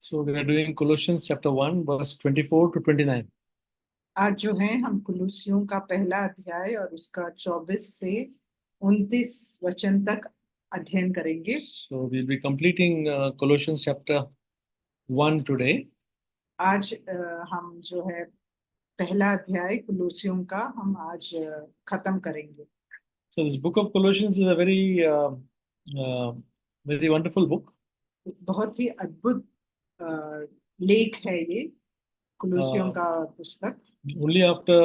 So we are doing Colossians chapter 1, verse 24 to 29. आज जो है हम कुलूसियों का पहला अध्याय और उसका 24 से 29 वचन तक अध्ययन करेंगे। So we'll be completing Colossians chapter 1 today. आज हम जो है पहला अध्याय कुलूसियों का हम आज खत्म करेंगे। So this book of Colossians is a very wonderful book. बहुत ही अद्भुत लेख है ये कुलूसियों का पुस्तक। Only after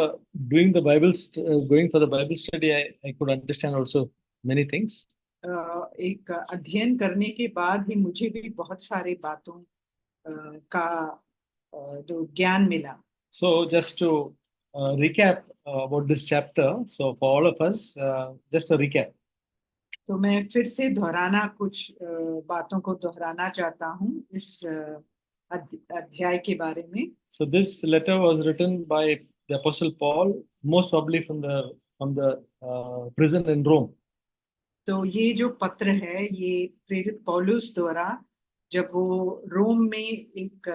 doing the going for the Bible study, I could understand also many things. एक अध्ययन करने के बाद ही मुझे भी बहुत सारी बातों का जो ज्ञान मिला। So just to recap about this chapter, so for all of us, just a recap. तो मैं फिर से दोहराना कुछ बातों को दोहराना चाहता हूँ इस अध्याय के बारे में। So this letter was written by the Apostle Paul, most probably from the prison in Rome. तो ये जो पत्र है ये प्रेरित पौलुस द्वारा जब वो रोम में एक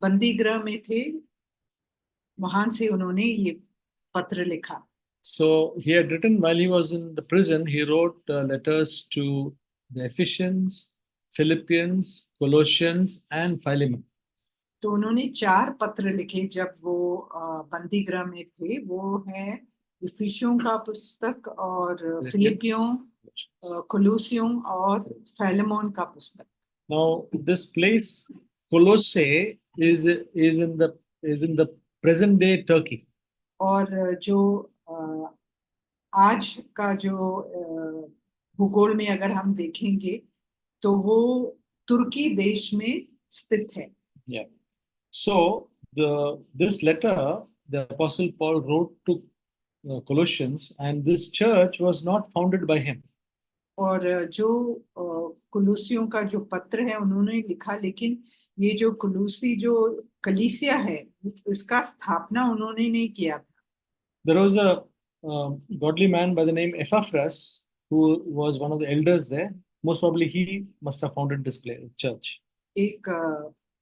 बंदी गृह में थे वहां से उन्होंने ये पत्र लिखा। So he had written while he was in the prison, he wrote letters to the Ephesians, Philippians, Colossians, and Philemon. तो उन्होंने 4 पत्र लिखे जब वो बंदी गृह में थे। वो है इफिसियों का पुस्तक और फिलिपियों, कुलूसियों और फिलेमोन का पुस्तक। Now this place Colossae is in the present day Turkey. और जो आज का जो भूगोल में अगर हम देखेंगे तो वो तुर्की देश में स्थित है। Yeah. So this letter the Apostle Paul wrote to Colossians, and this church was not founded by him. और जो कुलूसियों का जो पत्र है उन्होंने लिखा, लेकिन ये जो कुलूसी जो कलीसिया है इसका स्थापना उन्होंने नहीं किया था। There was a godly man by the name Epaphras who was one of the elders there. Most probably he must have founded this church. एक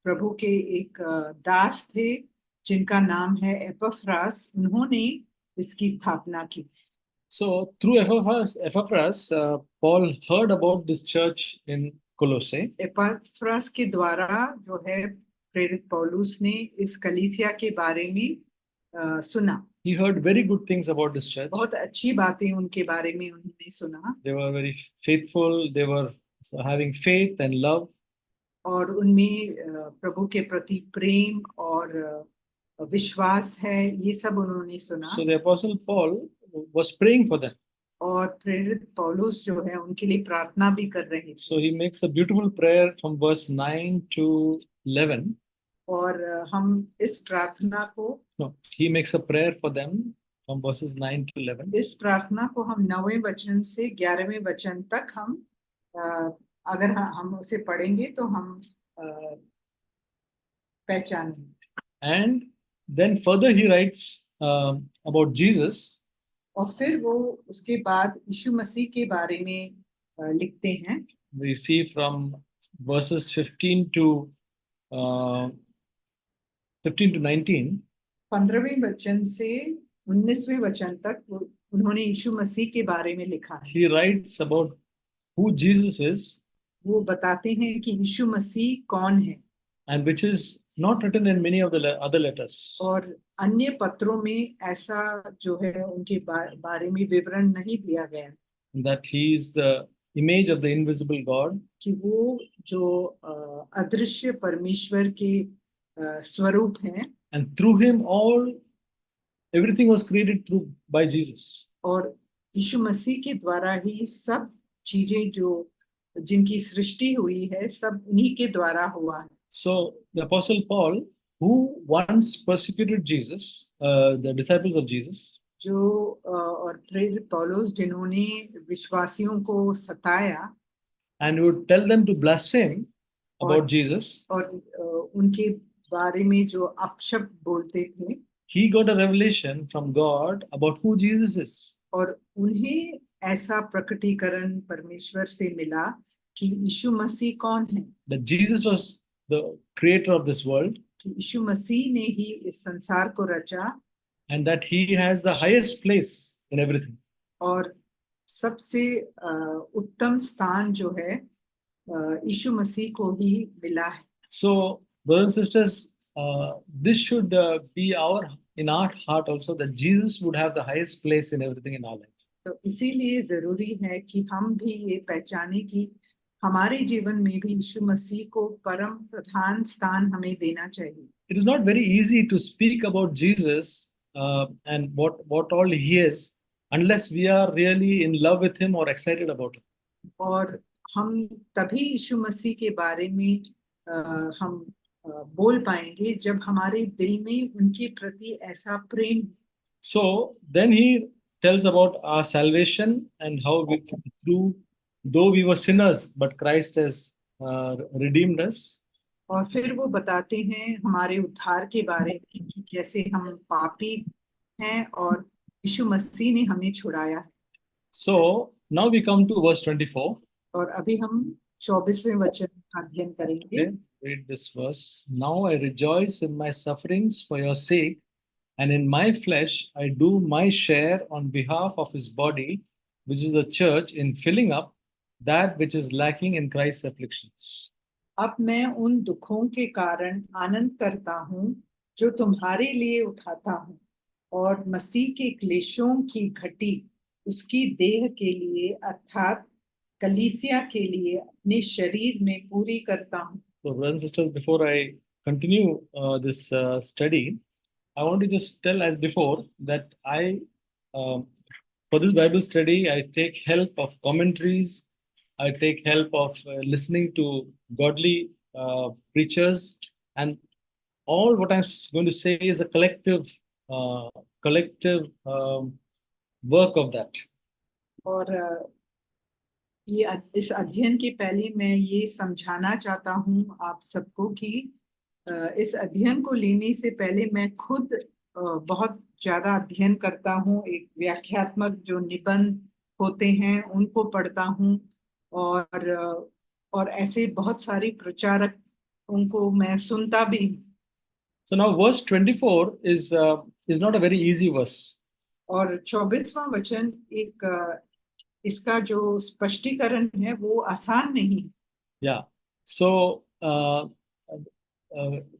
प्रभु के एक दास थे जिनका नाम है एपफ्रास, उन्होंने इसकी स्थापना की। So through Epaphras, Paul heard about this church in Colossae. एपफ्रास के द्वारा जो है प्रेरित पौलुस ने इस कलीसिया के बारे में सुना। He heard very good things about this church. बहुत अच्छी बातें उनके बारे में उन्होंने सुना। They were very faithful. They were having faith and love. और उनमें प्रभु के प्रति प्रेम और विश्वास है, ये सब उन्होंने सुना। So the Apostle Paul was praying for them. और प्रेरित पौलुस जो है उनके लिए प्रार्थना भी कर रहे थे। So he makes a beautiful prayer from verse 9 to 11. और हम इस प्रार्थना को he makes a prayer for them from verses 9 to 11. इस प्रार्थना को हम 9वें वचन से 11वें वचन तक हम अगर हम उसे पढ़ेंगे तो हम पहचानेंगे। And then further he writes about Jesus. और फिर वो उसके बाद यीशु मसीह के बारे में लिखते हैं। We see from verses 15 to 19. 15वें वचन से 19वें वचन तक उन्होंने यीशु मसीह के बारे में लिखा है। He writes about who Jesus is. वो बताते हैं कि यीशु मसीह कौन है। And which is not written in many of the other letters. और अन्य पत्रों में ऐसा जो है उनके बारे में विवरण नहीं दिया गया। That he is the image of the invisible God. कि वो जो अदृश्य परमेश्वर के स्वरूप हैं। And through him everything was created by Jesus. और यीशु मसीह के द्वारा ही सब चीजें जो जिनकी सृष्टि हुई है सब उन्हीं के द्वारा हुआ है। So the Apostle Paul, who once persecuted Jesus, the disciples of Jesus, जो और प्रेरित पौलुस जिन्होंने विश्वासियों को सताया and would tell them to blaspheme about Jesus, और उनके बारे में जो अपशब्द बोलते थे, he got a revelation from God about who Jesus is. और उन्हें ऐसा प्रकटीकरण परमेश्वर से मिला कि यीशु मसीह कौन है। That Jesus was the creator of this world, कि यीशु मसीह ने ही इस संसार को रचा and that he has the highest place in everything. और सबसे उत्तम स्थान जो है यीशु मसीह को ही मिला है। So, brothers and sisters, this should be in our heart also, that Jesus would have the highest place in everything in our life. तो इसीलिए जरूरी है कि हम भी ये पहचाने कि हमारे जीवन में भी यीशु मसीह को परम प्रधान स्थान हमें देना चाहिए। It is not very easy to speak about Jesus and what all he is, unless we are really in love with him or excited about him. और हम तभी यीशु मसीह के बारे में हम बोल पाएंगे जब हमारे दिल में उनके प्रति ऐसा प्रेम। So then he tells about our salvation and how we, through though we were sinners, but Christ has redeemed us. और फिर वो बताते हैं हमारे उद्धार के बारे में कि कैसे हम पापी हैं और यीशु मसीह ने हमें छुड़ाया है। So now we come to verse 24. और अभी हम 24वें वचन का अध्ययन करेंगे। Okay, read this verse. Now I rejoice in my sufferings for your sake, and in my flesh I do my share on behalf of his body, which is the church, in filling up that which is lacking in Christ's afflictions. अब मैं उन दुखों के कारण आनंद करता हूँ जो तुम्हारे लिए उठाता हूँ और मसीह के क्लेशों की घटी उसकी देह के लिए अर्थात कलीसिया के लिए अपने शरीर में पूरी करता हूँ। So, brothers and sisters, before I continue this study, I want to just tell as before that for this Bible study, I take help of commentaries. I take help of listening to godly preachers, and all what I'm going to say is a collective work of that. और इस अध्ययन के पहले मैं ये समझाना चाहता हूँ आप सबको कि इस अध्ययन को लेने से पहले मैं खुद बहुत ज्यादा अध्ययन करता हूँ। एक व्याख्यात्मक जो निबंध होते हैं उनको पढ़ता हूँ और ऐसे बहुत सारे प्रचारक उनको मैं सुनता भी हूँ। So now verse 24 is not a very easy verse. और 24वां वचन इसका जो स्पष्टीकरण है वो आसान नहीं है। Yeah. So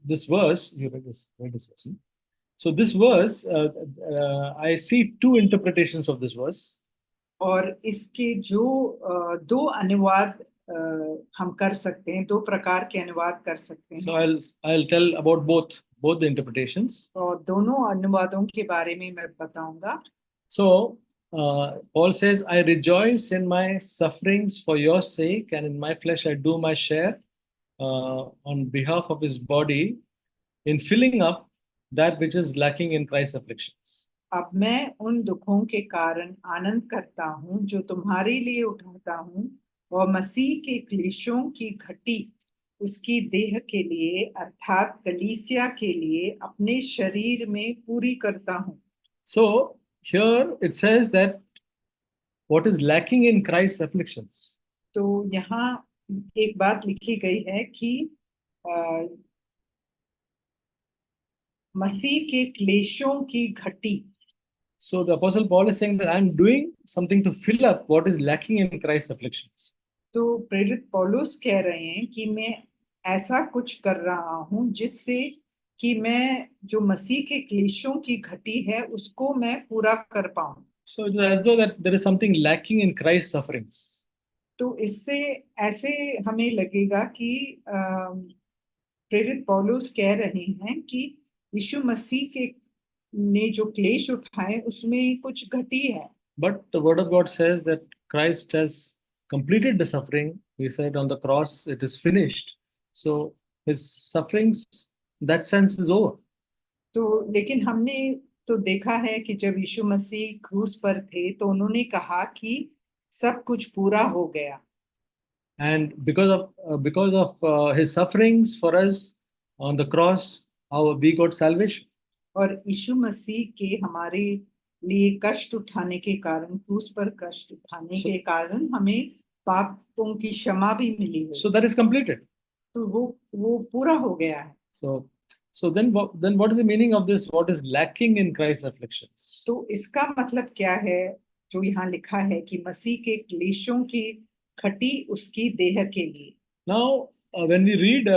this verse, you read this verse. So this verse, I see two interpretations of this verse. और इसके जो दो अनुवाद हम कर सकते हैं, दो प्रकार के अनुवाद कर सकते हैं। So I'll tell about both the interpretations. और दोनों अनुवादों के बारे में मैं बताऊंगा। So Paul says, I rejoice in my sufferings for your sake, and in my flesh I do my share on behalf of his body in filling up that which is lacking in Christ's afflictions. अब मैं उन दुखों के कारण आनंद करता हूँ जो तुम्हारे लिए उठाता हूँ और मसीह के क्लेशों की घटी उसकी देह के लिए अर्थात कलीसिया के लिए अपने शरीर में पूरी करता हूँ। So here it says that what is lacking in Christ's afflictions. तो यहाँ एक बात लिखी गई है कि मसीह के क्लेशों की घटी। So the Apostle Paul is saying that I'm doing something to fill up what is lacking in Christ's afflictions. तो प्रेरित पौलुस कह रहे हैं कि मैं ऐसा कुछ कर रहा हूँ जिससे कि मैं जो मसीह के क्लेशों की घटी है उसको मैं पूरा कर पाऊँ। So it's as though that there is something lacking in Christ's sufferings. तो इससे ऐसे हमें लगेगा कि प्रेरित पौलुस कह रहे हैं कि यीशु मसीह के ने जो क्लेश उठाए उसमें कुछ घटी है। But the word of God says that Christ has completed the suffering. He said on the cross, it is finished. So his sufferings, in that sense, is over. तो लेकिन हमने तो देखा है कि जब यीशु मसीह क्रूस पर थे तो उन्होंने कहा कि सब कुछ पूरा हो गया। And because of his sufferings for us on the cross, we got salvation. और यीशु मसीह के हमारे लिए कष्ट उठाने के कारण, क्रूस पर कष्ट उठाने के कारण हमें पापों की क्षमा भी मिली है। So that is completed. तो वो पूरा हो गया है। So then what is the meaning of this? What is lacking in Christ's afflictions? तो इसका मतलब क्या है जो यहाँ लिखा है कि मसीह के क्लेशों की घटी उसकी देह के लिए। Now, when we read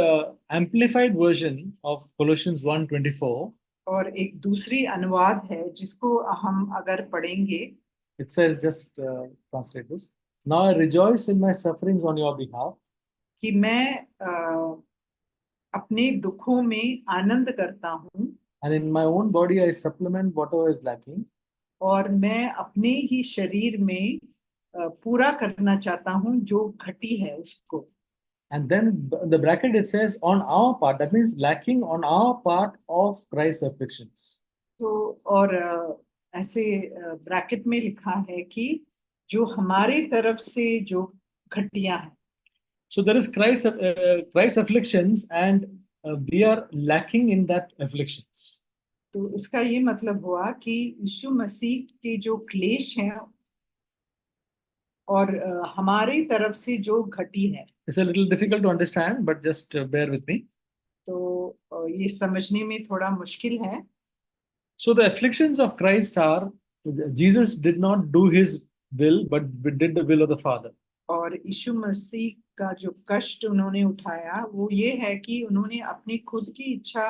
amplified version of Colossians 1:24, और एक दूसरी अनुवाद है जिसको हम अगर पढ़ेंगे, it says, just translate this. Now I rejoice in my sufferings on your behalf, कि मैं अपने दुखों में आनंद करता हूँ and in my own body I supplement whatever is lacking. और मैं अपने ही शरीर में पूरा करना चाहता हूँ जो घटी है उसको। And then the bracket it says on our part, that means lacking on our part of Christ's afflictions. तो और ऐसे ब्रैकेट में लिखा है कि जो हमारे तरफ से जो घटिया है। So there is Christ's afflictions, and we are lacking in that afflictions. तो इसका ये मतलब हुआ कि यीशु मसीह के जो क्लेश हैं और हमारे तरफ से जो घटी है। It's a little difficult to understand, but just bear with me. तो ये समझने में थोड़ा मुश्किल है। So the afflictions of Christ are, Jesus did not do his will, but did the will of the Father. और यीशु मसीह का जो कष्ट उन्होंने उठाया वो ये है कि उन्होंने अपनी खुद की इच्छा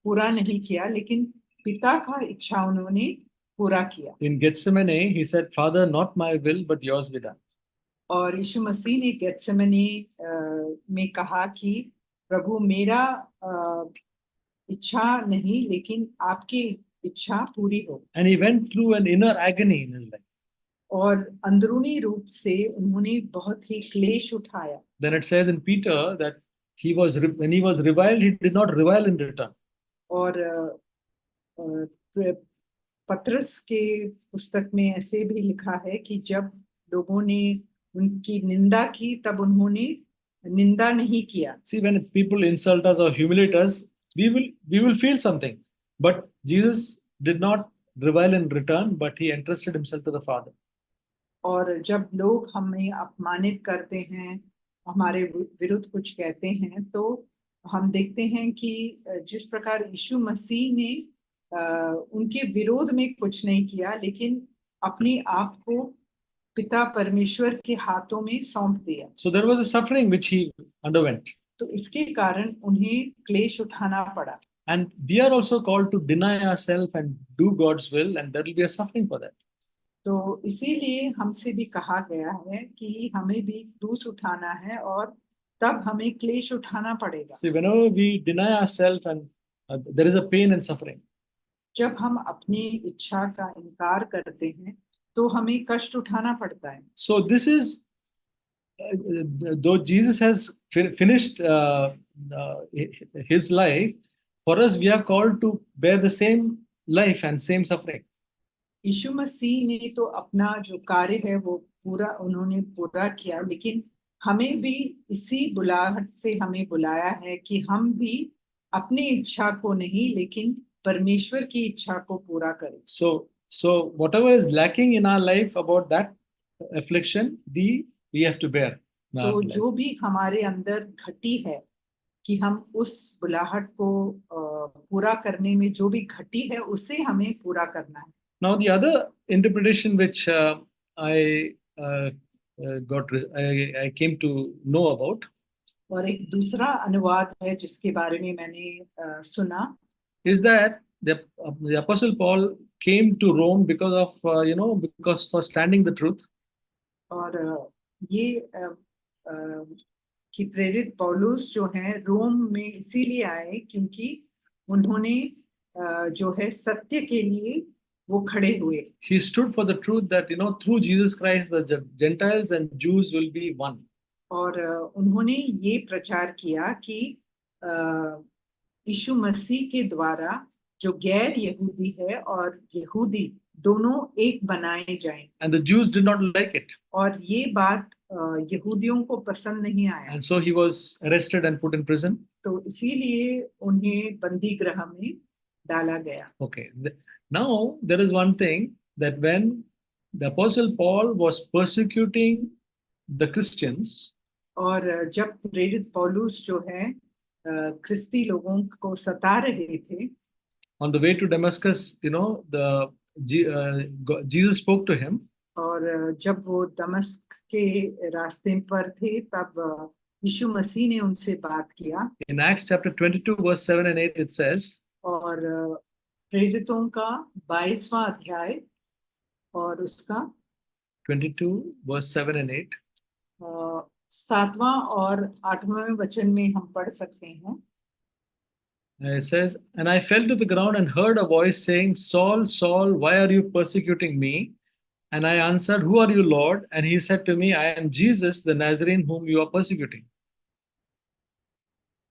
पूरा नहीं किया, लेकिन पिता का इच्छा उन्होंने पूरा किया। In Gethsemane, he said, Father, not my will, but yours be done. और यीशु मसीह ने गेत्सेमनी में कहा कि प्रभु मेरा इच्छा नहीं लेकिन आपकी इच्छा पूरी हो। And he went through an inner agony in his life. और अंदरूनी रूप से उन्होंने बहुत ही क्लेश उठाया। Then it says in Peter that when he was reviled, he did not revile in return. और पत्रस के पुस्तक में ऐसे भी लिखा है कि जब लोगों ने उनकी निंदा की तब उन्होंने निंदा नहीं किया। See, when people insult us or humiliate us, we will feel something. But Jesus did not revile in return, but he entrusted himself to the Father. और जब लोग हमें अपमानित करते हैं, हमारे विरुद्ध कुछ कहते हैं, तो हम देखते हैं कि जिस प्रकार यीशु मसीह ने उनके विरोध में कुछ नहीं किया, लेकिन अपने आप को पिता परमेश्वर के हाथों में सौंप दिया। So there was a suffering which he underwent. तो इसके कारण उन्हें क्लेश उठाना पड़ा। And we are also called to deny ourselves and do God's will, and there will be a suffering for that. तो इसीलिए हमसे भी कहा गया है कि हमें भी क्रूस उठाना है और तब हमें क्लेश उठाना पड़ेगा। See, whenever we deny ourselves, and there is a pain and suffering. जब हम अपनी इच्छा का इनकार करते हैं तो हमें कष्ट उठाना पड़ता है। So this is, though Jesus has finished his life, for us we are called to bear the same life and same suffering. यीशु मसीह ने तो अपना जो कार्य है वो पूरा उन्होंने पूरा किया, लेकिन हमें भी इसी बुलाहट से हमें बुलाया है कि हम भी अपनी इच्छा को नहीं लेकिन परमेश्वर की इच्छा को पूरा करें। So whatever is lacking in our life about that affliction, we have to bear. तो जो भी हमारे अंदर घटी है कि हम उस बुलाहट को पूरा करने में जो भी घटी है उसे हमें पूरा करना है। Now the other interpretation which I came to know about, और एक दूसरा अनुवाद है जिसके बारे में मैंने सुना, is that the Apostle Paul came to Rome because of because for standing the truth. और ये कि प्रेरित पौलुस जो हैं रोम में इसीलिए आए क्योंकि उन्होंने जो है सत्य के लिए वो खड़े हुए। He stood for the truth that through Jesus Christ the Gentiles and Jews will be one. और उन्होंने ये प्रचार किया कि यीशु मसीह के द्वारा जो गैर यहूदी है और यहूदी दोनों एक बनाए जाएं। And the Jews did not like it. और ये बात यहूदियों को पसंद नहीं आया। And so he was arrested and put in prison. तो इसीलिए उन्हें बंदी गृह में डाला गया। Okay. Now there is one thing, that when the Apostle Paul was persecuting the Christians, और जब प्रेरित पौलुस जो है ख्रिस्ती लोगों को सता रहे थे, on the way to Damascus, Jesus spoke to him. और जब वो दमिश्क के रास्ते पर थे, तब यीशु मसीह ने उनसे बात किया। In Acts chapter 22, verse 7 and 8, it says, और प्रेरितों का 22वां अध्याय और उसका 22, verse 7 and 8. 7वां और 8वां वचन में हम पढ़ सकते हैं। It says, and I fell to the ground and heard a voice saying, Saul, Saul, why are you persecuting me? And I answered, Who are you, Lord? And he said to me, I am Jesus, the Nazarene, whom you are persecuting.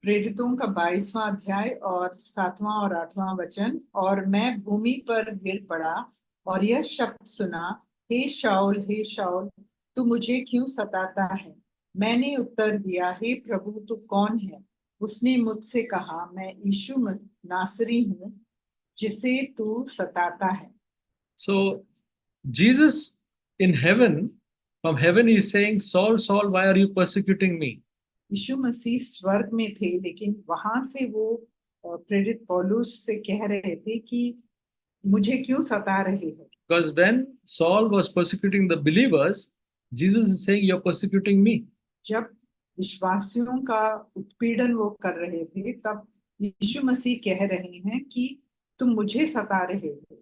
प्रेरितों का 22वां अध्याय और 7वां और 8वां वचन। और मैं भूमि पर गिर पड़ा और यह शब्द सुना, हे शाऊल, तू मुझे क्यों सताता है? मैंने उत्तर दिया, हे प्रभु, तू कौन है? उसने मुझसे कहा, मैं यीशु नासरी हूँ, जिसे तू सताता है। So Jesus in heaven, from heaven, he is saying, Saul, Saul, why are you persecuting me? यीशु मसीह स्वर्ग में थे, लेकिन वहां से वो प्रेरित पौलुस से कह रहे थे कि मुझे क्यों सता रहे हो? Because when Saul was persecuting the believers, Jesus is saying, You're persecuting me. जब विश्वासियों का उत्पीड़न वो कर रहे थे, तब यीशु मसीह कह रहे हैं कि तुम मुझे सता रहे हो।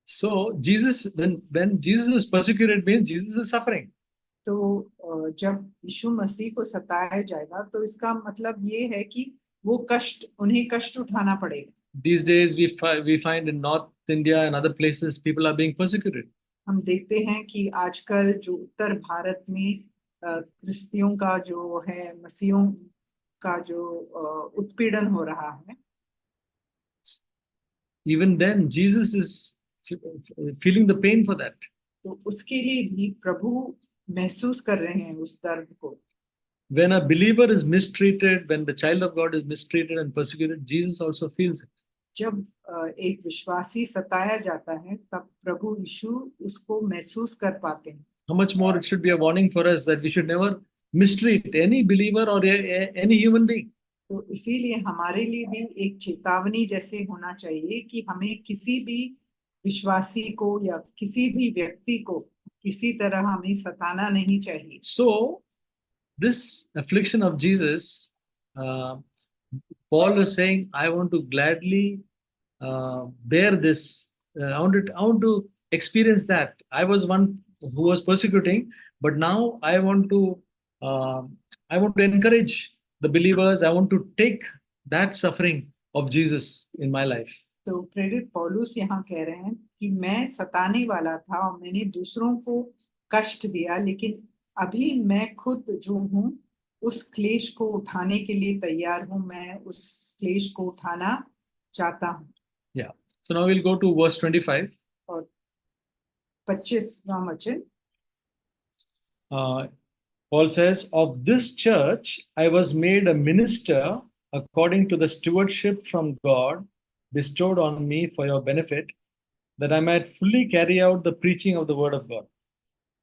So Jesus, when Jesus is persecuted, means Jesus is suffering. तो जब यीशु मसीह को सताया जाएगा, तो इसका मतलब ये है कि उन्हें कष्ट उठाना पड़ेगा। These days we find in North India and other places people are being persecuted. हम देखते हैं कि आजकल जो उत्तर भारत में क्रिस्तियों का जो है, मसीहों का जो उत्पीड़न हो रहा है, Even then Jesus is feeling the pain for that. तो उसके लिए भी प्रभु महसूस कर रहे हैं उस दर्द को। When a believer is mistreated, when the child of God is mistreated and persecuted, Jesus also feels it. जब एक विश्वासी सताया जाता है, तब प्रभु यीशु उसको महसूस कर पाते हैं। How much more it should be a warning for us that we should never mistreat any believer or any human being. तो इसीलिए हमारे लिए भी एक चेतावनी जैसे होना चाहिए कि हमें किसी भी विश्वासी को या किसी भी व्यक्ति को किसी तरह हमें सताना नहीं चाहिए। So this affliction of Jesus, Paul is saying, I want to gladly bear this. I want to experience that. I was one who was persecuting, but now I want to encourage the believers. I want to take that suffering of Jesus in my life. तो प्रेरित पौलुस यहाँ कह रहे हैं कि मैं सताने वाला था और मैंने दूसरों को कष्ट दिया, लेकिन अभी मैं खुद जो हूँ उस क्लेश को उठाने के लिए तैयार हूँ। मैं उस क्लेश को उठाना चाहता हूँ। Yeah. So now we'll go to verse 25. और 25वां वचन। Paul says, Of this church I was made a minister according to the stewardship from God bestowed on me for your benefit, that I might fully carry out the preaching of the word of God.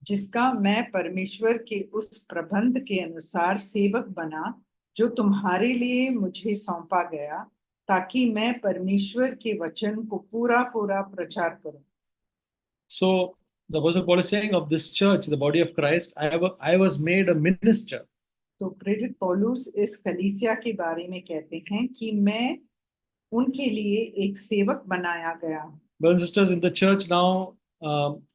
जिसका मैं परमेश्वर के उस प्रबंध के अनुसार सेवक बना, जो तुम्हारे लिए मुझे सौंपा गया, ताकि मैं परमेश्वर के वचन को पूरा पूरा प्रचार करूं। So the Apostle Paul is saying, of this church, the body of Christ, I was made a minister. तो प्रेरित पौलुस इस कलीसिया के बारे में कहते हैं कि मैं उनके लिए एक सेवक बनाया गया। Brothers and sisters, in the church now,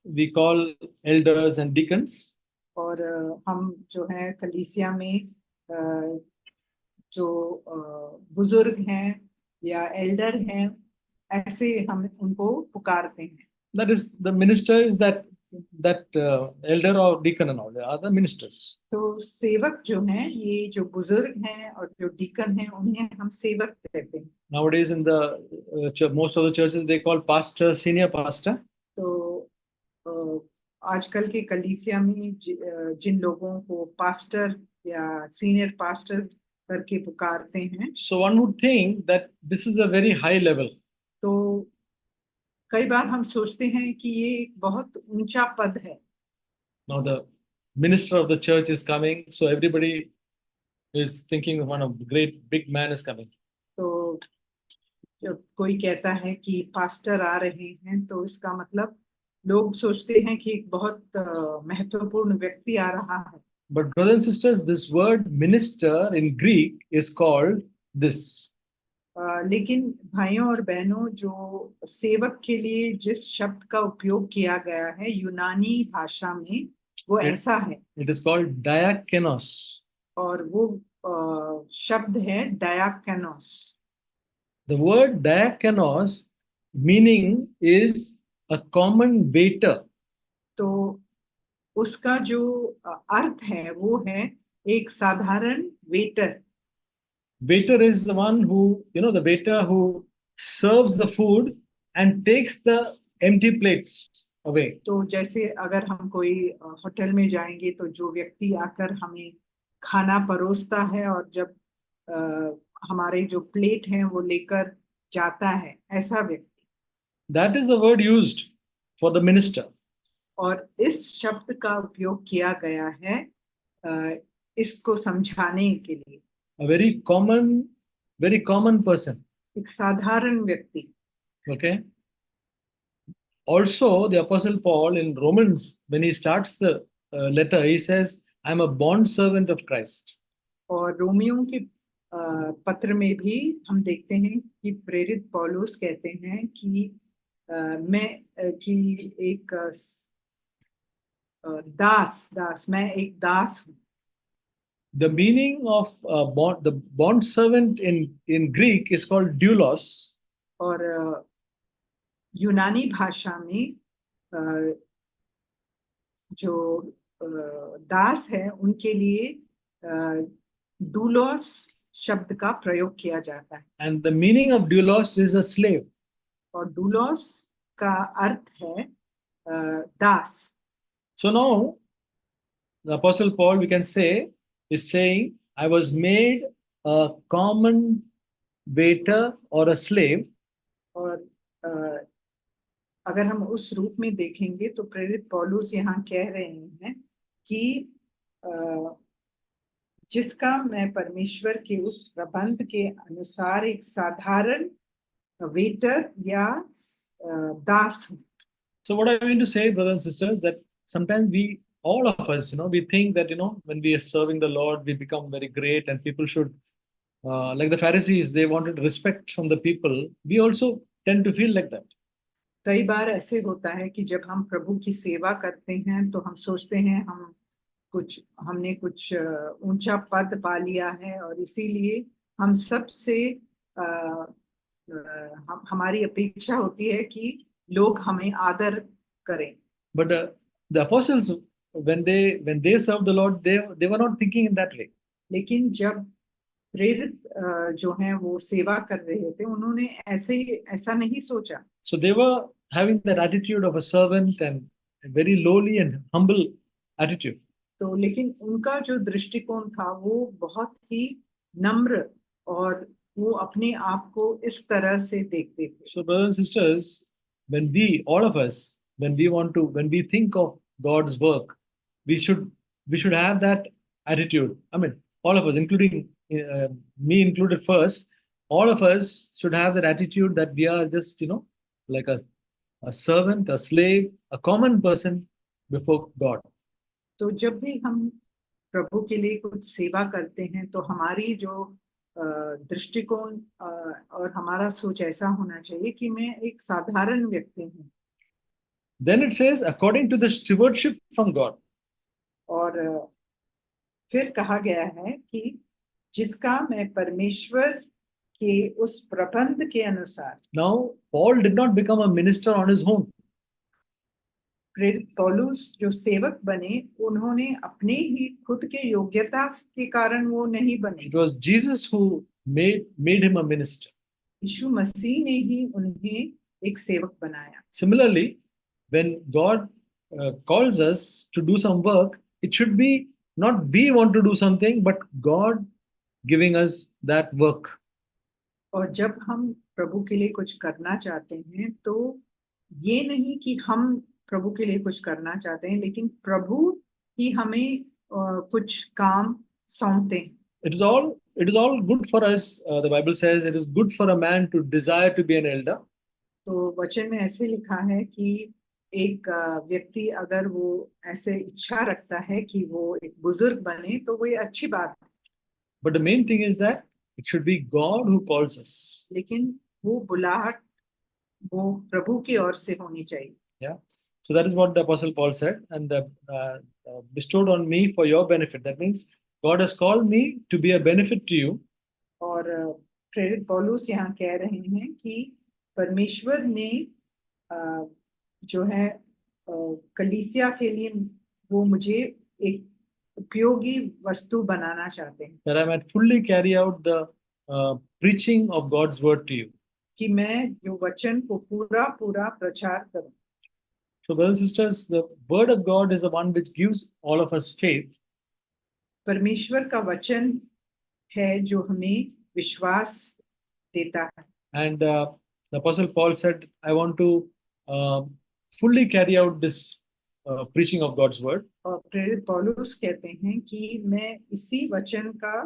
we call elders and deacons. और हम जो है कलीसिया में जो बुजुर्ग हैं या एल्डर हैं, ऐसे हम उनको पुकारते हैं। That is, the minister is that elder or deacon and all, they are the ministers. तो सेवक जो हैं, ये जो बुजुर्ग हैं और जो डीकन हैं, उन्हें हम सेवक कहते हैं। Nowadays in the most of the churches they call pastor, senior pastor. तो आजकल के कलीसिया में जिन लोगों को पास्टर या सीनियर पास्टर करके पुकारते हैं, So one would think that this is a very high level. तो कई बार हम सोचते हैं कि ये एक बहुत ऊंचा पद है। Now the minister of the church is coming, so everybody is thinking one of the great big man is coming. तो जब कोई कहता है कि पास्टर आ रहे हैं तो इसका मतलब लोग सोचते हैं कि एक बहुत महत्वपूर्ण व्यक्ति आ रहा है। But brothers and sisters, this word minister in Greek is called this. लेकिन भाइयों और बहनों, जो सेवक के लिए जिस शब्द का उपयोग किया गया है यूनानी भाषा में, वो ऐसा है। It is called diakonos. और वो शब्द है डायाकोनोस। The word diakonos meaning is a common waiter. तो उसका जो अर्थ है वो है एक साधारण waiter. Waiter is the one who, the waiter who serves the food and takes the empty plates away. तो जैसे अगर हम कोई होटल में जाएंगे तो जो व्यक्ति आकर हमें खाना परोसता है और जब हमारे जो प्लेट हैं वो लेकर जाता है, ऐसा व्यक्ति। That is the word used for the minister. और इस शब्द का उपयोग किया गया है इसको समझाने के लिए। A very common person. एक साधारण व्यक्ति। Okay. Also, the Apostle Paul in Romans, when he starts the letter, he says, "I'm a bond servant of Christ." और रोमियों के पत्र में भी हम देखते हैं कि प्रेरित पौलुस कहते हैं कि मैं एक मैं एक दास हूँ। The meaning of the bond servant in Greek is called doulos. और यूनानी भाषा में जो दास है उनके लिए डूलोस शब्द का प्रयोग किया जाता है। And the meaning of doulos is a slave. और डूलोस का अर्थ है दास। So now, the Apostle Paul, we can say, is saying, I was made a common waiter or a slave. और अगर हम उस रूप में देखेंगे तो प्रेरित पौलुस यहाँ कह रहे हैं कि जिसका मैं परमेश्वर के उस प्रबंध के अनुसार एक साधारण वेटर या दास हूँ। So what I mean to say, brothers and sisters, that sometimes all of us, we think that, when we are serving the Lord, we become very great and people should, like the Pharisees, they wanted respect from the people. We also tend to feel like that. कई बार ऐसे होता है कि जब हम प्रभु की सेवा करते हैं तो हम सोचते हैं हमने कुछ ऊंचा पद पा लिया है और इसीलिए हम सबसे हमारी अपेक्षा होती है कि लोग हमें आदर करें। But the apostles, when they served the Lord, they were not thinking in that way. लेकिन जब प्रेरित जो हैं वो सेवा कर रहे थे, उन्होंने ऐसा नहीं सोचा। So they were having that attitude of a servant and a very lowly and humble attitude. तो लेकिन उनका जो दृष्टिकोण था वो बहुत ही नम्र और वो अपने आप को इस तरह से देखते थे। So brothers and sisters, when all of us, when we think of God's work, we should have that attitude. I mean, all of us, including me included first, all of us should have that attitude that we are just, like a servant, a slave, a common person before God. तो जब भी हम प्रभु के लिए कुछ सेवा करते हैं तो हमारी जो दृष्टिकोण और हमारा सोच ऐसा होना चाहिए कि मैं एक साधारण व्यक्ति हूँ। Then it says, according to the stewardship from God. और फिर कहा गया है कि जिसका मैं परमेश्वर के उस प्रबंध के अनुसार। Now, Paul did not become a minister on his own. प्रेरित पौलुस जो सेवक बने, उन्होंने अपने ही खुद के योग्यता के कारण वो नहीं बने। It was Jesus who made him a minister. यीशु मसीह ने ही उन्हें एक सेवक बनाया। Similarly, when God calls us to do some work, it should be not we want to do something, but God giving us that work. और जब हम प्रभु के लिए कुछ करना चाहते हैं तो ये नहीं कि हम प्रभु के लिए कुछ करना चाहते हैं, लेकिन प्रभु कि हमें कुछ काम सौंपते हैं। It is all good for us. The Bible says it is good for a man to desire to be an elder. तो वचन में ऐसे लिखा है कि एक व्यक्ति अगर वो ऐसे इच्छा रखता है कि वो एक बुजुर्ग बने तो वो ये अच्छी बात है। But the main thing is that it should be God who calls us. लेकिन वो बुलाहट वो प्रभु की ओर से होनी चाहिए। Yeah. So that is what the Apostle Paul said, and bestowed on me for your benefit. That means God has called me to be a benefit to you. और प्रेरित पौलुस यहाँ कह रहे हैं कि परमेश्वर ने जो है कलीसिया के लिए वो मुझे एक उपयोगी वस्तु बनाना चाहते हैं। That I might fully carry out the preaching of God's word to you. कि मैं जो वचन को पूरा पूरा प्रचार करूं। So, brothers and sisters, the word of God is the one which gives all of us faith. परमेश्वर का वचन है जो हमें विश्वास देता है। And the Apostle Paul said, I want to fully carry out this preaching of God's word. और प्रेरित पौलुस कहते हैं कि मैं इसी वचन का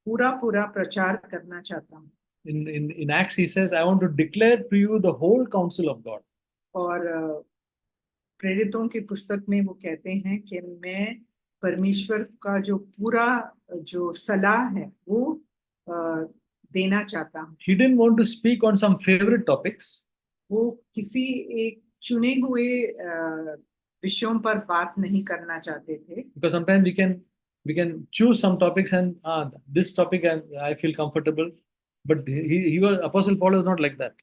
पूरा पूरा प्रचार करना चाहता हूँ। In Acts, he says, I want to declare to you the whole counsel of God. और प्रेरितों की पुस्तक में वो कहते हैं कि मैं परमेश्वर का जो पूरा जो सलाह है वो देना चाहता हूँ। He didn't want to speak on some favorite topics. वो किसी एक चुने हुए विषयों पर बात नहीं करना चाहते थे। Because sometimes we can choose some topics and this topic I feel comfortable, but he was Apostle Paul was not like that.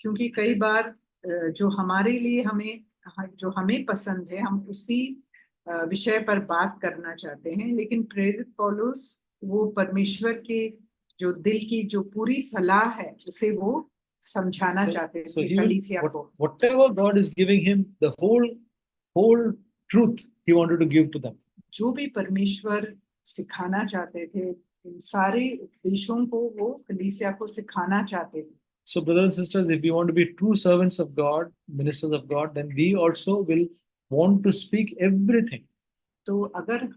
क्योंकि कई बार जो हमारे लिए हमें पसंद है हम उसी विषय पर बात करना चाहते हैं, लेकिन प्रेरित पौलुस वो परमेश्वर के जो दिल की जो पूरी सलाह है उसे वो समझाना चाहते थे कलीसिया को। Whatever God is giving him, the whole truth he wanted to give to them. जो भी परमेश्वर सिखाना चाहते थे इन सारे उपदेशों को वो कलीसिया को सिखाना चाहते थे। So, brothers and sisters, if we want to be true servants of God, ministers of God, then we also will want to speak everything. तो अगर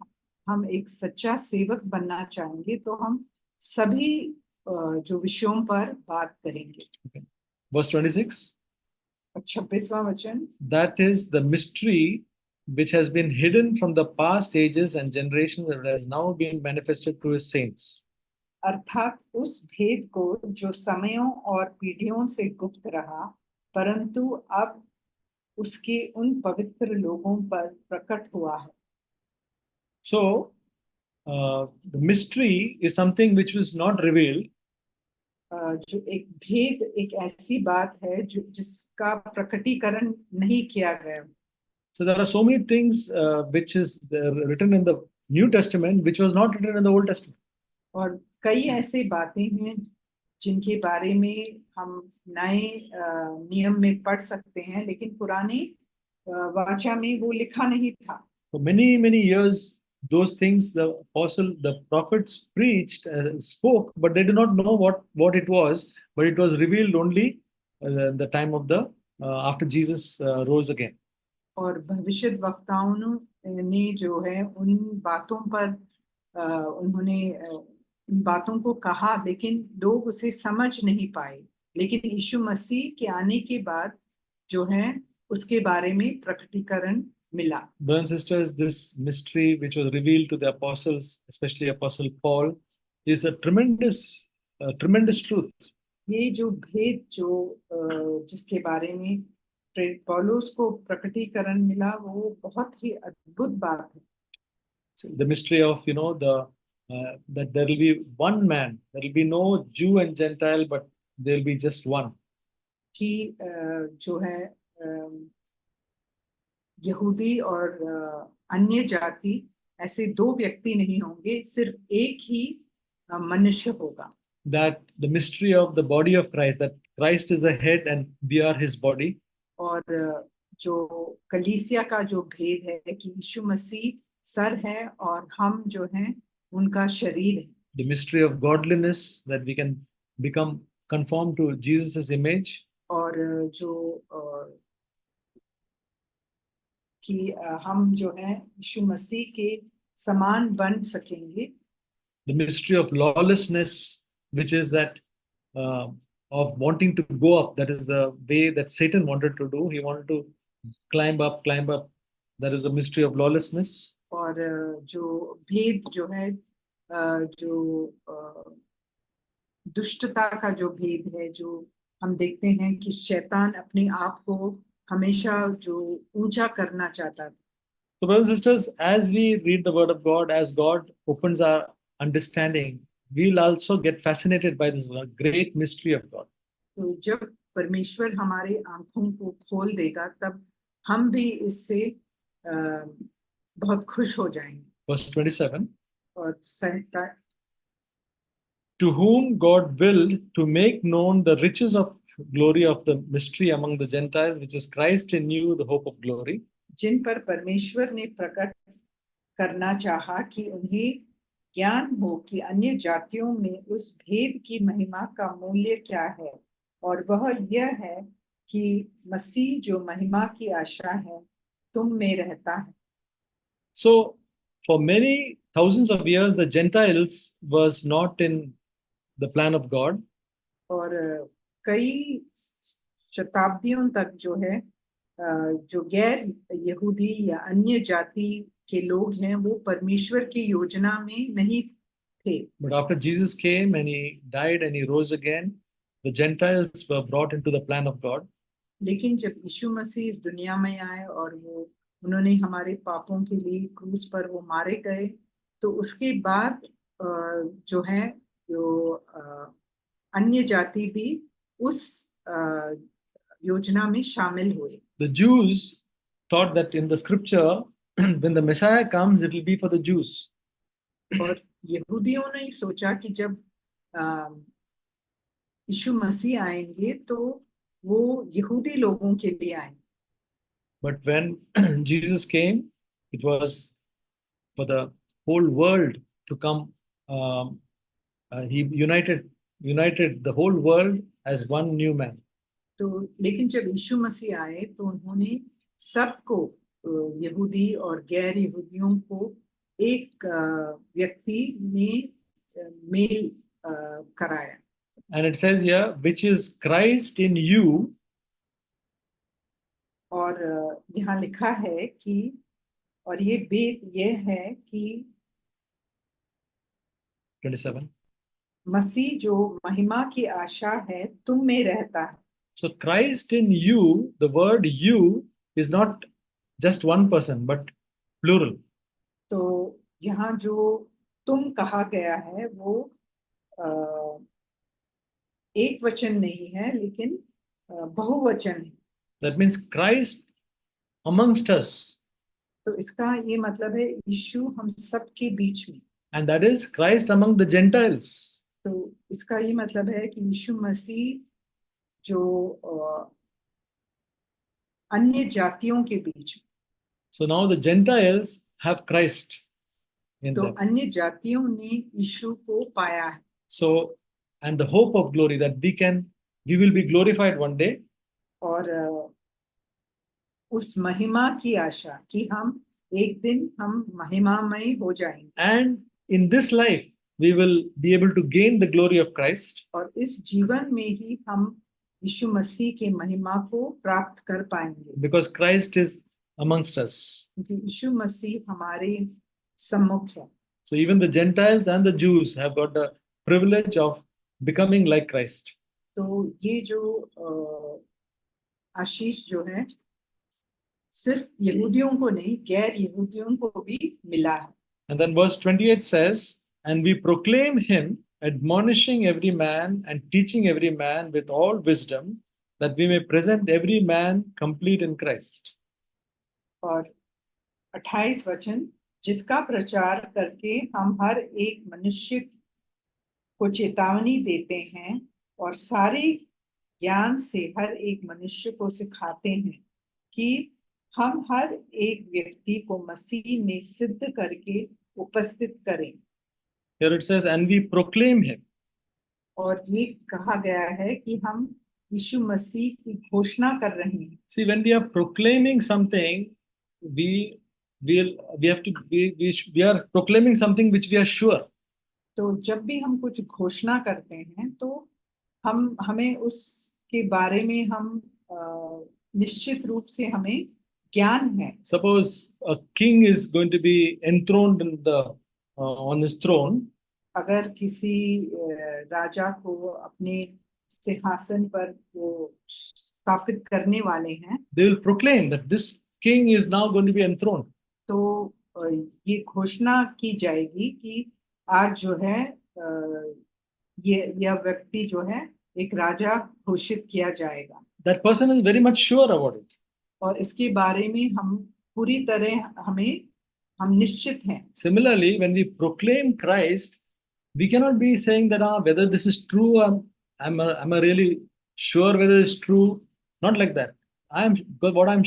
हम एक सच्चा सेवक बनना चाहेंगे तो हम सभी जो विषयों पर बात करेंगे। Verse 26. 26वां वचन। That is the mystery which has been hidden from the past ages and generations and has now been manifested to his saints. अर्थात उस भेद को जो समयों और पीढ़ियों से गुप्त रहा परंतु अब उसके उन पवित्र लोगों पर प्रकट हुआ है। So, the mystery is something which was not revealed. जो एक भेद एक ऐसी बात है जो जिसका प्रकटीकरण नहीं किया गया। So there are so many things which is written in the New Testament which was not written in the Old Testament. और कई ऐसी बातें हैं जिनके बारे में हम नए नियम में पढ़ सकते हैं लेकिन पुराने वाचा में वो लिखा नहीं था। For many years, those things the prophets preached, spoke, but they did not know what it was. But it was revealed only the time of the after Jesus rose again. और भविष्यद्वक्ताओं ने जो है उन बातों पर उन्होंने उन बातों को कहा लेकिन लोग उसे समझ नहीं पाए, लेकिन यीशु मसीह के आने के बाद जो है उसके बारे में प्रकटीकरण मिला। Brothers and sisters, this mystery which was revealed to the apostles, especially Apostle Paul, is a tremendous truth. ये जो भेद जो जिसके बारे में प्रेरित पौलुस को प्रकटीकरण मिला वो बहुत ही अद्भुत बात है। The mystery of that there will be one man, there will be no Jew and Gentile, but there will be just one. कि जो है यहूदी और अन्य जाति ऐसे दो व्यक्ति नहीं होंगे, सिर्फ एक ही मनुष्य होगा। That the mystery of the body of Christ, that Christ is the head and we are his body. और जो कलीसिया का जो भेद है कि यीशु मसीह सर है और हम जो हैं उनका शरीर है। The mystery of godliness, that we can become conformed to Jesus' image. और जो कि हम जो है यीशु मसीह के समान बन सकेंगे। The mystery of lawlessness, which is that uh, of wanting to go up. That is the way that Satan wanted to do. He wanted to climb up, climb up. That is the mystery of lawlessness. और जो भेद जो है, जो दुष्टता का जो भेद है, जो हम देखते हैं कि शैतान अपने आप को हमेशा जो ऊंचा करना चाहता था। So, brothers and sisters, as we read the Word of God, as God opens our understanding, we'll also get fascinated by this great mystery of God. तो जब परमेश्वर हमारे आंखों को खोल देगा, तब हम भी इससे बहुत खुश हो जाएंगे। Verse 27. और To whom God willed to make known the riches of glory of the mystery among the Gentiles, which is Christ in you, the hope of glory. जिन पर परमेश्वर ने प्रकट करना चाहा कि उन्हें ज्ञान हो कि अन्य जातियों में उस भेद की महिमा का मूल्य क्या है, और वह यह है कि मसीह जो महिमा की आशा है तुम में रहता है। So, for many thousands of years, the Gentiles was not in the plan of God. और कई शताब्दियों तक जो है जो गैर यहूदी या अन्य जाति के लोग हैं, वो परमेश्वर की योजना में नहीं थे। But after Jesus came and he died and he rose again, the Gentiles were brought into the plan of God. लेकिन जब यीशु मसीह इस दुनिया में आए और वो उन्होंने हमारे पापों के लिए क्रूस पर वो मारे गए, तो उसके बाद जो है जो अन्य जाति भी उस योजना में शामिल हुए। The Jews thought that in the scripture, when the Messiah comes, it will be for the Jews. और यहूदियों ने सोचा कि जब यीशु मसीह आएंगे तो वो यहूदी लोगों के लिए आएंगे। But when Jesus came, it was for the whole world to come. He united the whole world as one new man. तो लेकिन जब यीशु मसीह आए तो उन्होंने सबको, यहूदी और गैर यहूदियों को एक व्यक्ति में मेल कराया। And it says here, which is Christ in you. और यहाँ लिखा है कि, और ये भेद ये है कि 27. मसीह जो महिमा की आशा है तुम में रहता है। So Christ in you, the word you is not just one person, but plural. तो यहाँ जो तुम कहा गया है वो एक वचन नहीं है, लेकिन बहुवचन है। That means Christ amongst us. तो इसका ये मतलब है यीशु हम सब के बीच में। And that is Christ among the Gentiles. तो इसका ये मतलब है कि यीशु मसीह जो अन्य जातियों के बीच में। So now the Gentiles have Christ in तो them. अन्य जातियों ने यीशु को पाया है। So, and the hope of glory that we will be glorified one day. और उस महिमा की आशा कि हम एक दिन हम महिमामय हो जाएंगे। And in this life, we will be able to gain the glory of Christ. और इस जीवन में ही हम यीशु मसीह के महिमा को प्राप्त कर पाएंगे। Because Christ is amongst us. क्योंकि यीशु मसीह हमारे सम्मुख है। So even the Gentiles and the Jews have got the privilege of becoming like Christ. तो ये जो आशीष जो है सिर्फ यहूदियों को नहीं, गैर यहूदियों को भी मिला है। And then verse 28 says, and we proclaim him, admonishing every man and teaching every man with all wisdom, that we may present every man complete in Christ. और 28 वचन, जिसका प्रचार करके हम हर एक मनुष्य को चेतावनी देते हैं और सारे ज्ञान से हर एक मनुष्य को सिखाते हैं कि हम हर एक व्यक्ति को मसीह में सिद्ध करके उपस्थित करें। Here it says, and we proclaim him. और ये कहा गया है कि हम यीशु मसीह की घोषणा कर रहे हैं। See, when we are proclaiming something, we we have to we are proclaiming something which we are sure. तो जब भी हम कुछ घोषणा करते हैं तो हमें उसके बारे में हम निश्चित रूप से हमें ज्ञान है. Suppose a king is going to be enthroned in the on his throne. अगर किसी राजा को अपने सिंहासन पर वो स्थापित करने वाले हैं, they will proclaim that this king is now going to be enthroned. तो ये घोषणा की जाएगी कि आज जो है यह व्यक्ति जो है एक राजा घोषित किया जाएगा. That person is very much sure about it. और इसके बारे में हम पूरी तरह हम निश्चित हैं. Similarly, when we proclaim Christ, we cannot be saying that whether this is true. Am I really sure whether it's true? Not like that. But what I'm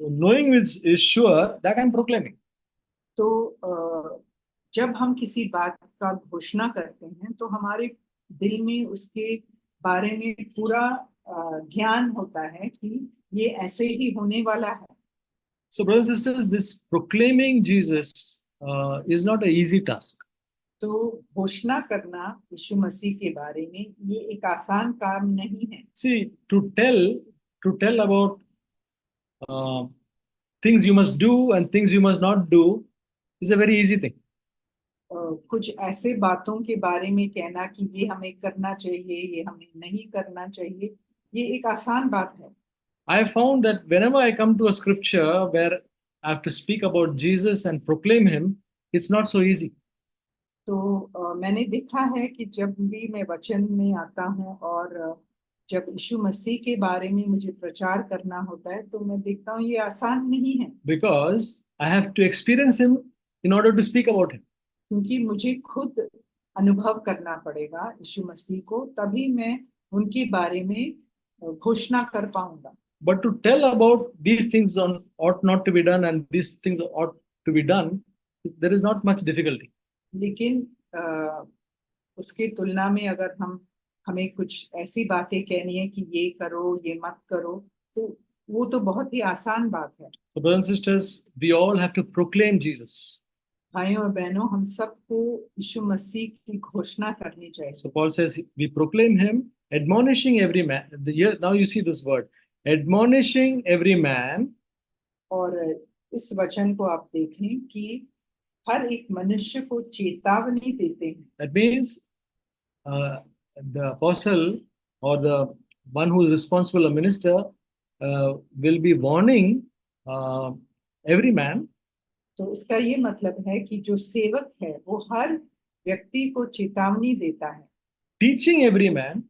knowing is sure that I'm proclaiming. तो जब हम किसी बात का घोषणा करते हैं तो हमारे दिल में उसके बारे में पूरा ज्ञान होता है कि ये ऐसे ही होने वाला है. So, brothers and sisters, this proclaiming Jesus is not an easy task. तो घोषणा करना यीशु मसीह के बारे में ये एक आसान काम नहीं है. See, to tell about things you must do and things you must not do is a very easy thing. कुछ ऐसे बातों के बारे में कहना कि ये हमें करना चाहिए, ये हमें नहीं करना चाहिए, ये एक आसान बात है. I found that whenever I come to a scripture where I have to speak about Jesus and proclaim him, it's not so easy. तो मैंने देखा है कि जब भी मैं वचन में आता हूँ और जब यीशु मसीह के बारे में मुझे प्रचार करना होता है तो मैं देखता हूँ ये आसान नहीं है. Because I have to experience him in order to speak about him. क्योंकि मुझे खुद अनुभव करना पड़ेगा यीशु मसीह को, तभी मैं उनके बारे में घोषणा कर पाऊंगा. But to tell about these things ought not to be done and these things ought to be done, there is not much difficulty. लेकिन उसके तुलना में अगर हमें कुछ ऐसी बातें कहनी है कि ये करो ये मत करो तो वो तो बहुत ही आसान बात है. So, brothers and sisters, we all have to proclaim Jesus. भाइयों और बहनों, हम सबको यीशु मसीह की घोषणा करनी चाहिए. So Paul says we proclaim him, admonishing every man. Now you see this word, admonishing every man. और इस वचन को आप देखें कि हर एक मनुष्य को चेतावनी देते हैं. That means the apostle or the one who is responsible, a minister, will be warning every man. तो इसका ये मतलब है कि जो सेवक है वो हर व्यक्ति को चेतावनी देता है. Teaching every man.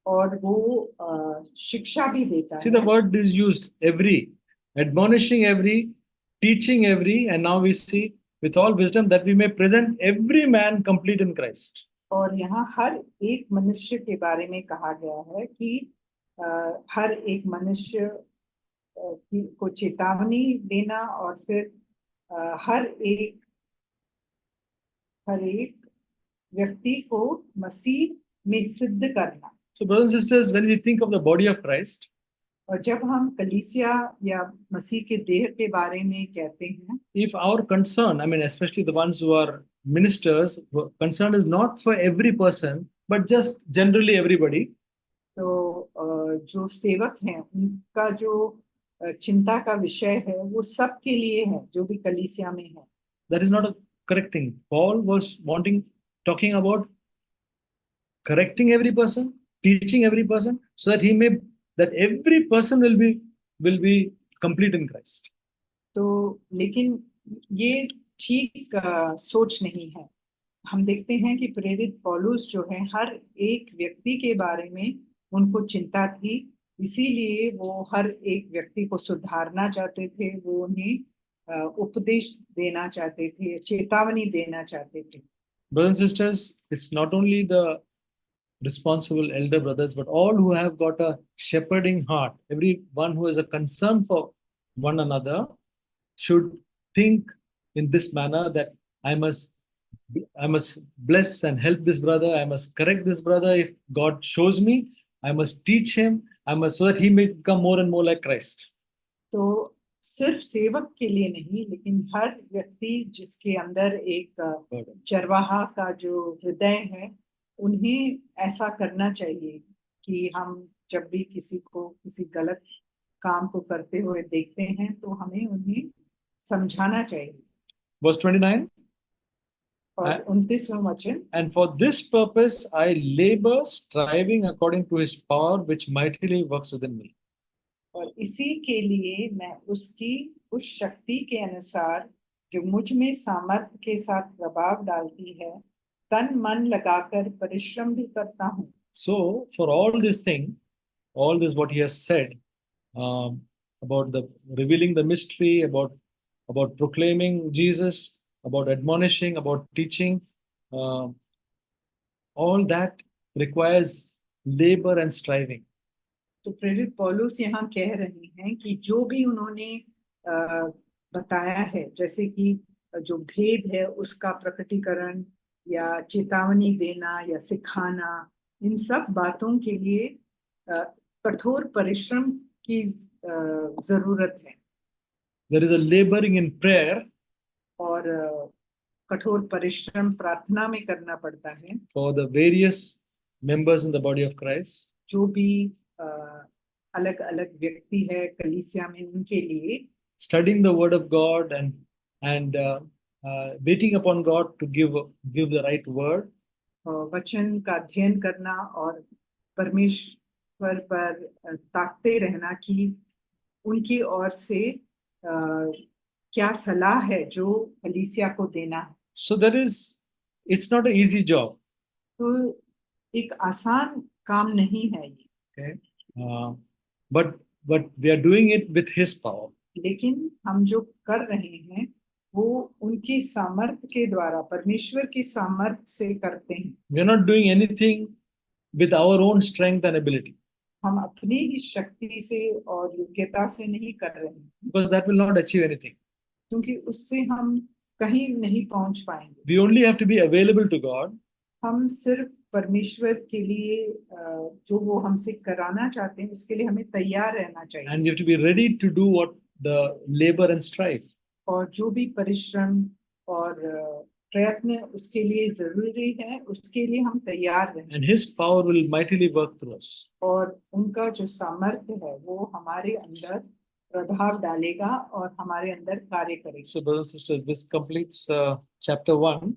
और वो शिक्षा भी देता है. See, the word is used, every, admonishing every, teaching every, and now we see with all wisdom that we may present every man complete in Christ. और यहाँ हर एक मनुष्य के बारे में कहा गया है कि हर एक मनुष्य को चेतावनी देना और फिर हर एक व्यक्ति को मसीह में सिद्ध करना. So, brothers and sisters, when we think of the body of Christ, और जब हम कलीसिया या मसीह के देह के बारे में कहते हैं, if our concern, I mean, especially the ones who are ministers, concern is not for every person, but just generally everybody. तो जो सेवक हैं उनका जो चिंता का विषय है वो सबके लिए है जो भी कलीसिया में है. That is not a correct thing. Paul was talking about correcting every person, teaching every person, so that every person will be complete in Christ. तो लेकिन ये ठीक सोच नहीं है. हम देखते हैं कि प्रेरित पौलुस जो है हर एक व्यक्ति के बारे में उनको चिंता थी, इसीलिए वो हर एक व्यक्ति को सुधारना चाहते थे, वो उन्हें उपदेश देना चाहते थे, चेतावनी देना चाहते थे. Brothers and sisters, it's not only the responsible elder brothers, but all who have got a shepherding heart, everyone who has a concern for one another, should think in this manner that I must bless and help this brother. I must correct this brother. If God shows me, I must teach him. So that he may become more and more like Christ. तो सिर्फ सेवक के लिए नहीं, लेकिन हर व्यक्ति जिसके अंदर एक burden. चरवाहा का जो हृदय है, उन्हें ऐसा करना चाहिए कि हम जब भी किसी को किसी गलत काम को करते हुए देखते हैं तो हमें उन्हें समझाना चाहिए। Verse 29. और 29वां वचन, And for this purpose I labor, striving according to his power, which mightily works within me. और इसी के लिए मैं उसकी उस शक्ति के अनुसार जो मुझ में सामर्थ्य के साथ प्रभाव डालती है, तन मन लगाकर परिश्रम भी करता हूँ। So, for all this thing, all this what he has said about the revealing the mystery, about proclaiming Jesus, about admonishing, about teaching, uh, all that requires labor and striving. तो प्रेरित पौलुस यहाँ कह रहे हैं कि जो भी उन्होंने बताया है, जैसे कि जो भेद है उसका प्रकटीकरण या चेतावनी देना या सिखाना, इन सब बातों के लिए कठोर परिश्रम की जरूरत है। There is a laboring in prayer और कठोर परिश्रम प्रार्थना में करना पड़ता है for the various members in the body of Christ. जो भी अलग अलग व्यक्ति है कलीसिया में, उनके लिए Studying the word of God and waiting upon God to give the right word. वचन का अध्ययन करना और परमेश्वर पर ताकते रहना कि उनकी ओर से क्या सलाह है जो कलीसिया को देना है। So it's not an easy job. तो एक आसान काम नहीं है ये, Okay, but we are doing it with His power. लेकिन हम जो कर रहे हैं वो उनकी सामर्थ्य के द्वारा, परमेश्वर की सामर्थ्य से करते हैं। We are not doing anything with our own strength and ability, हम अपनी ही शक्ति से और योग्यता से नहीं कर रहे हैं, because that will not achieve anything. क्योंकि उससे हम कहीं नहीं पहुंच पाएंगे। We only have to be available to God, हम सिर्फ परमेश्वर के लिए जो वो हमसे कराना चाहते हैं उसके लिए हमें तैयार रहना चाहिए, and we have to be ready to do what the labor and strive. और जो भी परिश्रम और प्रयत्न उसके लिए जरूरी है, उसके लिए हम तैयार रहें। And His power will mightily work through us. और उनका जो सामर्थ्य है वो हमारे अंदर प्रभाव डालेगा और हमारे अंदर कार्य करेगा। So, brothers and sisters, this completes chapter 1.